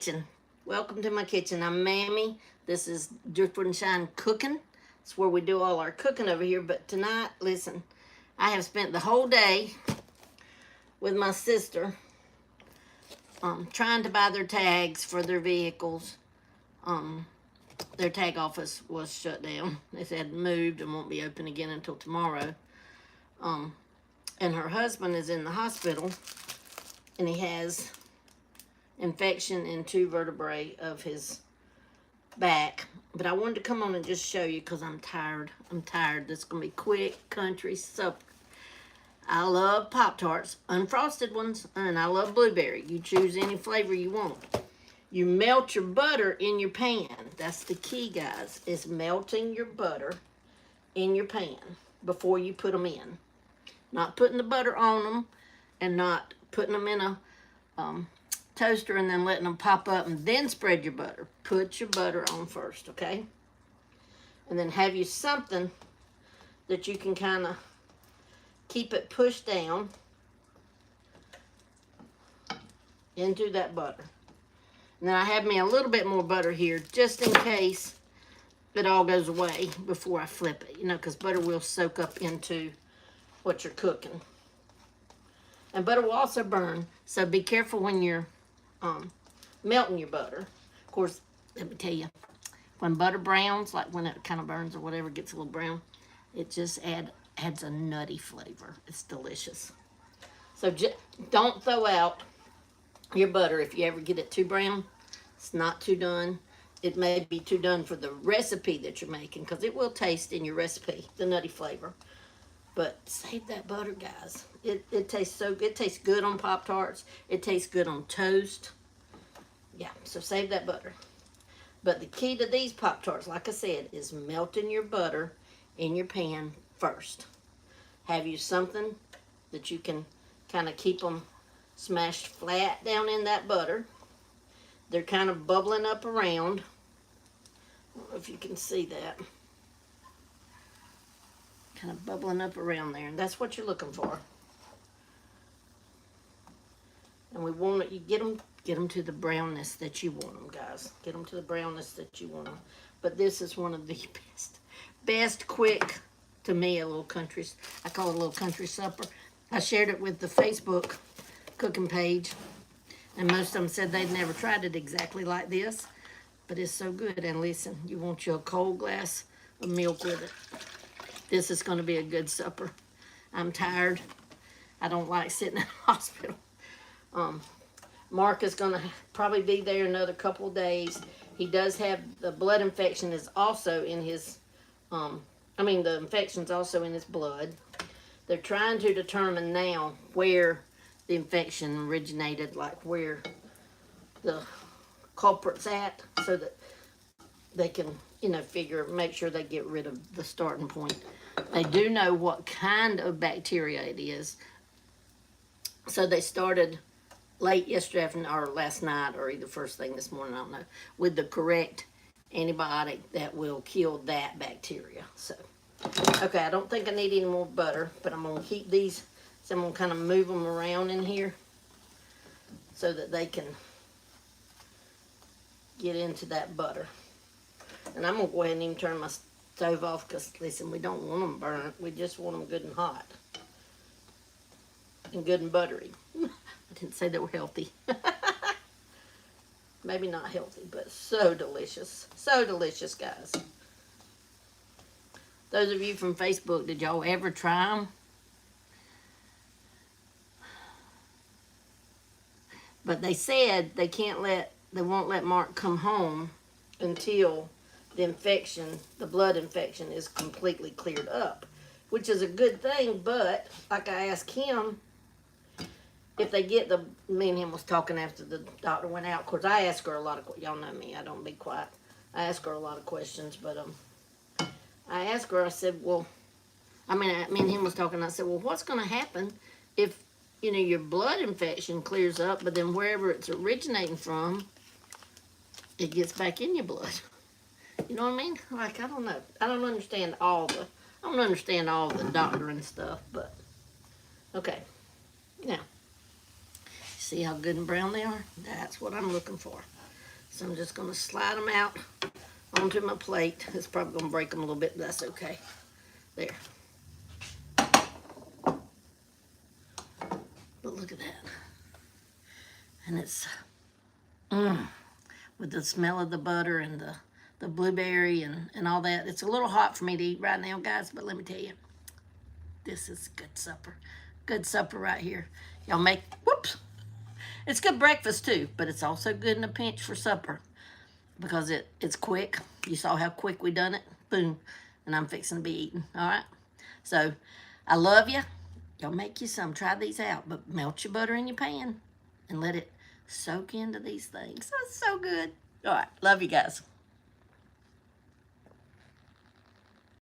kitchen. Welcome to my kitchen. I'm Mammy. This is Driftwood and Shine Cooking. It's where we do all our cooking over here. But tonight, listen, I have spent the whole day with my sister trying to buy their tags for their vehicles. Their tag office was shut down. They said moved and won't be open again until tomorrow. And her husband is in the hospital, and he has infection in 2 vertebrae of his back. But I wanted to come on and just show you because I'm tired. This is going to be quick country supper. I love Pop-Tarts, unfrosted ones, and I love blueberry. You choose any flavor you want. You melt your butter in your pan. That's the key, guys, is melting your butter in your pan before you put them in. Not putting the butter on them and not putting them in a toaster and then letting them pop up and then spread your butter. Put your butter on first, okay? And then have you something that you can kind of keep it pushed down into that butter. And then I have me a little bit more butter here just in case it all goes away before I flip it, you know, because butter will soak up into what you're cooking. And butter will also burn, so be careful when you're melting your butter. Of course, let me tell you, when butter browns, like when it kind of burns or whatever, gets a little brown, it just adds a nutty flavor. It's delicious. So don't throw out your butter if you ever get it too brown. It's not too done. It may be too done for the recipe that you're making, because it will taste in your recipe, the nutty flavor. But save that butter, guys. It tastes so good. It tastes good on Pop-Tarts. It tastes good on toast. Yeah, so save that butter. But the key to these Pop-Tarts, like I said, is melting your butter in your pan first. Have you something that you can kind of keep them smashed flat down in that butter. They're kind of bubbling up around. I don't know if you can see that. Kind of bubbling up around there, and that's what you're looking for. And we want it, you get them to the brownness that you want them, guys. Get them to the brownness that you want them. But this is one of the best quick, to me, a little country, I call it a little country supper. I shared it with the Facebook cooking page, and most of them said they'd never tried it exactly like this, but it's so good. And listen, you want your cold glass of milk with it. This is going to be a good supper. I'm tired. I don't like sitting in the hospital. Mark is going to probably be there another couple of days. He does have the blood infection is also in his, the infection's also in his blood. They're trying to determine now where the infection originated, like where the culprit's at, so that they can, make sure they get rid of the starting point. They do know what kind of bacteria it is. So they started late yesterday afternoon, or last night, or either first thing this morning, I don't know, with the correct antibiotic that will kill that bacteria. So, okay, I don't think I need any more butter, but I'm going to keep these, so I'm going to kind of move them around in here so that they can get into that butter. And I'm going to go ahead and even turn my stove off because, listen, we don't want them burnt. We just want them good and hot. And good and buttery. I didn't say they were healthy. Maybe not healthy, but so delicious. So delicious, guys. Those of you from Facebook, did y'all ever try them? But they said they won't let Mark come home until the blood infection is completely cleared up, which is a good thing. But like I asked him, if they get me and him was talking after the doctor went out. Of course, I asked her a lot of, y'all know me, I don't be quiet. I ask her a lot of questions, but I asked her, I said, well, me and him was talking, I said, well, what's going to happen if, your blood infection clears up, but then wherever it's originating from, it gets back in your blood? You know what I mean? Like, I don't know. I don't understand all the doctor and stuff, but okay. Now, see how good and brown they are? That's what I'm looking for. So I'm just gonna slide them out onto my plate. It's probably gonna break them a little bit, but that's okay. There. But look at that. And it's, with the smell of the butter and the blueberry and all that. It's a little hot for me to eat right now, guys, but let me tell you, this is good supper. Good supper right here. Y'all make, whoops. It's good breakfast too, but it's also good in a pinch for supper because it's quick. You saw how quick we done it. Boom. And I'm fixing to be eating, all right? So, I love you. Y'all make you some. Try these out, but melt your butter in your pan and let it soak into these things. That's so good. All right. Love you guys.